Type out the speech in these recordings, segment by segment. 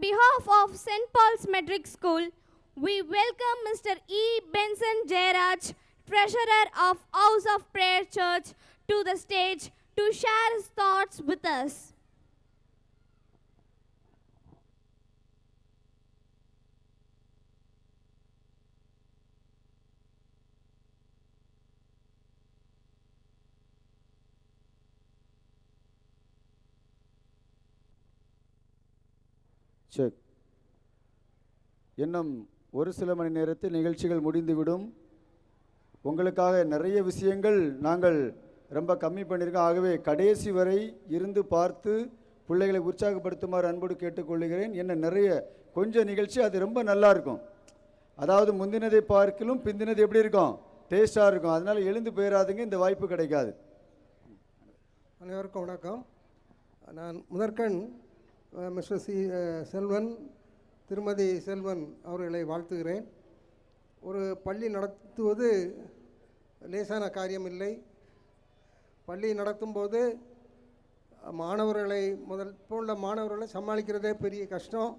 behalf of St. Paul's Metric School, we welcome Mr. E. Benson Jairaj, Treasurer of House of Prayer Church, to the stage to share his thoughts with us. Check. இன்னும் ஒரு சில மணி நேரத்தில் நிகழ்ச்சிகள் முடிந்துவிடும். உங்களுக்காக நிறைய விஷயங்கள் நாங்கள் ரொம்ப கம்மி பண்ணியிருக்கோம். ஆகவே கடைசி வரை இருந்து பார்த்து பிள்ளைகளை உற்சாகப்படுத்துமாறு அன்போடு கேட்டுக்கொள்கிறேன். என்ன நிறைய கொஞ்சம் நிகழ்ச்சி அது ரொம்ப நல்லா இருக்கும். அதாவது முந்தினதை பார்க்கலும் பிந்தினது எப்படி இருக்கும், டேஸ்டாக இருக்கும். அதனால் எழுந்து போயிடாதுங்க, இந்த வாய்ப்பு கிடைக்காது. அனைவருக்கும் வணக்கம். நான் முதற்கண் மிஸ்டர் செல்வன், திருமதி செல்வன் அவர்களை வாழ்த்துகிறேன். ஒரு பள்ளி நடத்துவது லேசான காரியம் இல்லை. பள்ளி நடத்தும்போது மாணவர்களை இப்போ உள்ள மாணவர்களை சமாளிக்கிறதே பெரிய கஷ்டம்.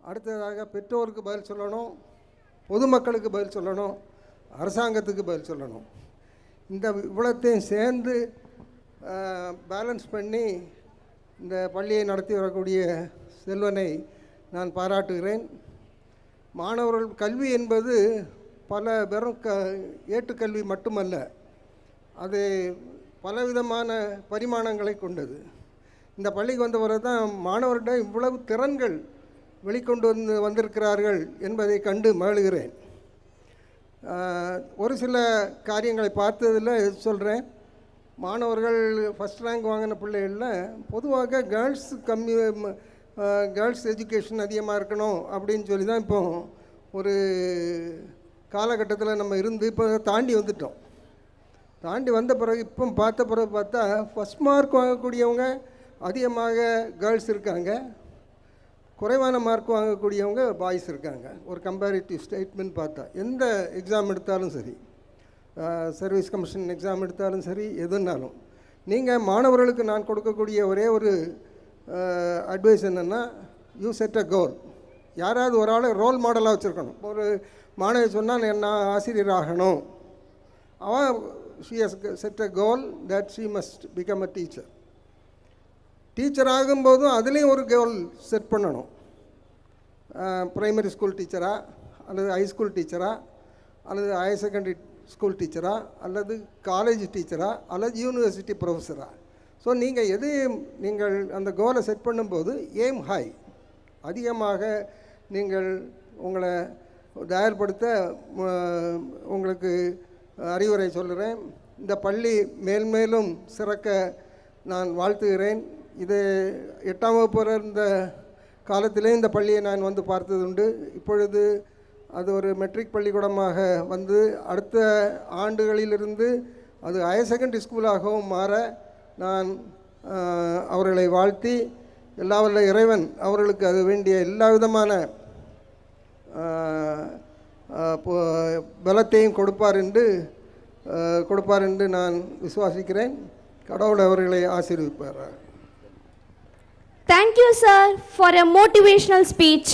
அடுத்ததாக பெற்றோருக்கு பதில் சொல்லணும், பொதுமக்களுக்கு பதில் சொல்லணும், அரசாங்கத்துக்கு பதில் சொல்லணும். இந்த இவ்வளத்தையும் சேர்ந்து பேலன்ஸ் பண்ணி இந்த பள்ளியை நடத்தி வரக்கூடிய செல்வனை நான் பாராட்டுகிறேன். மாணவர்கள் கல்வி என்பது வெறும் ஏட்டுக்கல்வி மட்டுமல்ல, அது பலவிதமான பரிமாணங்களை கொண்டது. இந்த பள்ளிக்கு வந்த பிறகு தான் மாணவர்களிடம் இவ்வளவு திறன்கள் வெளிக்கொண்டு வந்திருக்கிறார்கள் என்பதை கண்டு மகிழ்கிறேன். ஒரு சில காரியங்களை பார்த்ததில் சொல்கிறேன். மாணவர்கள் ஃபஸ்ட் ரேங்க் வாங்கின பிள்ளைகளில் பொதுவாக கேர்ள்ஸ் எஜுகேஷன் அதிகமாக இருக்கணும் அப்படின்னு சொல்லி தான் இப்போ ஒரு காலகட்டத்தில் நம்ம இருந்து இப்போ தாண்டி வந்துட்டோம். தாண்டி வந்த பிறகு இப்போ பார்த்தா ஃபஸ்ட் மார்க் வாங்கக்கூடியவங்க அதிகமாக கேர்ள்ஸ் இருக்காங்க, குறைவான மார்க் வாங்கக்கூடியவங்க பாய்ஸ் இருக்காங்க. ஒரு கம்பேரிட்டிவ் ஸ்டேட்மெண்ட் பார்த்தா எந்த எக்ஸாம் எடுத்தாலும் சரி, சர்வீஸ் கமிஷன் எக்ஸாம் எடுத்தாலும் சரி, எதுனாலும் நீங்கள் மாணவர்களுக்கு நான் கொடுக்கக்கூடிய ஒரே ஒரு அட்வைஸ் என்னென்னா, யூ செட் அ கோல். யாராவது ஒரு ஆளை ரோல் மாடலாக வச்சுருக்கணும். ஒரு மாணவி சொன்னால் நான் ஆசிரியர் ஆகணும், அவன் she has set a goal that she must become a teacher. Teacher ஆகும்போதும் அதுலேயும் ஒரு கோல் செட் பண்ணணும். ப்ரைமரி ஸ்கூல் டீச்சரா, அல்லது ஹைஸ்கூல் டீச்சரா, அல்லது ஹையர் செகண்டரி ஸ்கூல் டீச்சரா, அல்லது காலேஜ் டீச்சரா, அல்லது யூனிவர்சிட்டி ப்ரொஃபஸரா. ஸோ நீங்கள் அந்த கோலை செட் பண்ணும்போது எய்ம் ஹை, அதிகமாக நீங்கள் உங்களை தயார்படுத்த உங்களுக்கு அறிவுரை சொல்கிறேன். இந்த பள்ளி மேல்மேலும் சிறக்க நான் வாழ்த்துகிறேன். இது 8ஆம் வகுப்பு இருந்த காலத்திலே இந்த பள்ளியை நான் வந்து பார்த்தது உண்டு. இப்பொழுது அது ஒரு மெட்ரிக் பள்ளிக்கூடமாக வந்து அடுத்த ஆண்டுகளிலிருந்து அது ஹையர் செகண்டரி ஸ்கூலாகவும் மாற நான் அவர்களை வாழ்த்தி, எல்லா வல்ல இறைவன் அவர்களுக்கு அது வேண்டிய எல்லா விதமான பலத்தையும் கொடுப்பார் என்று நான் விசுவாசிக்கிறேன். கடவுள் அவர்களை ஆசீர்வதிப்பார். Thank you, sir, for a motivational speech.